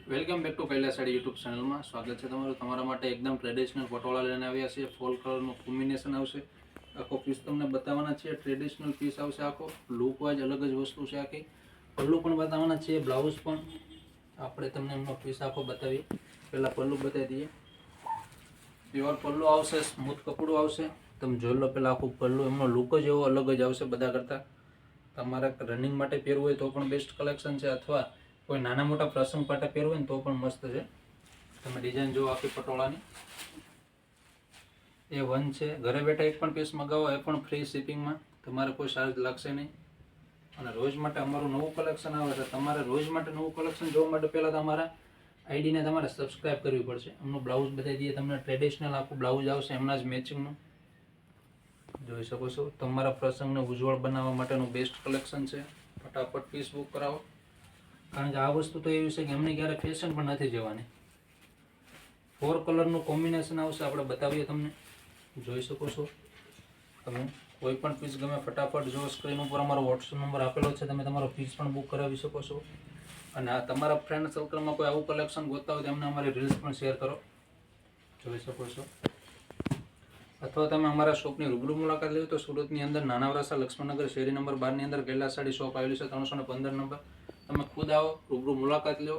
Welcome back to Kailash sari YouTube ચેનલમાં સ્વાગત છે તમારું. તમારા માટે એકદમ ટ્રેડિશનલ પટોળા લઈને આવ્યા છીએ. ફોલ કલરનું કોમ્બિનેશન આવશે. આખો પીસ તમને બતાવવાના છે. ટ્રેડિશનલ પીસ આવશે. આખો લુક વાઇઝ અલગ જ વસ્તુ છે. આખી પલ્લું પણ બતાવવાના છે. બ્લાઉઝ પણ આપણે તમને એમનો પીસ આખો બતાવીએ. પહેલાં પલ્લું બતાવી દઈએ. પ્યોર પલ્લું આવશે, સ્મૂથ કપડું આવશે. તમે જોઈ લો પહેલાં આખું પલ્લું, એમનો લુક જ એવો અલગ જ આવશે બધા કરતાં. તમારે રનિંગ માટે પહેરવું હોય તો પણ બેસ્ટ કલેક્શન છે, અથવા કોઈ નાના મોટા પ્રસંગ માટે પહેરવું હોય ને તો પણ મસ્ત છે. તમે ડિઝાઇન જુઓ આખી પટોળાની. એ 1 છે. ઘરે બેઠા એક પણ પીસ મગાવો એ પણ ફ્રી શિપિંગમાં, તમારે કોઈ ચાર્જ લાગશે નહીં. અને રોજ માટે અમારું નવું કલેક્શન આવે છે. તમારે રોજ માટે નવું કલેક્શન જોવા માટે પહેલાં તમારા આઈડીને તમારે સબસ્ક્રાઈબ કરવી પડશે. એમનું બ્લાઉઝ બતાવી દઈએ તમને. ટ્રેડિશનલ આખું બ્લાઉઝ આવશે એમના જ મેચિંગનું. જોઈ શકો છો. તમારા પ્રસંગને ઉજ્જવળ બનાવવા માટેનું બેસ્ટ કલેક્શન છે. ફટાફટ પીસ બુક કરાવો, કારણ કે આ વસ્તુ તો એવી છે કે એમની ક્યારે ફેશન પણ નથી જવાની. 4 કલરનું કોમ્બિનેશન આવશે. આપણે બતાવીએ તમને. જોઈ શકો છો તમે. કોઈ પણ પીસ ગમે ફટાફટ જો સ્ક્રીન ઉપર અમારો વોટ્સઅપ નંબર આપેલો છે, તમે તમારો પીસ પણ બુક કરાવી શકો છો. અને આ તમારા ફ્રેન્ડ સર્કલમાં કોઈ આવું કલેક્શન ગોતતા હોય તો એમને અમારી રીલ્સ પણ શેર કરો. જોઈ શકો છો. અથવા તમે અમારા શોપની રૂબરૂ મુલાકાત લેવી તો સુરતની અંદર નાના વરાસા લક્ષ્મણનગર શેરી નંબર 12 ની અંદર કૈલાસ સાડી શોપ આવેલી છે, 315 નંબર. તમે ખુદ આવો, રૂબરૂ મુલાકાત લો.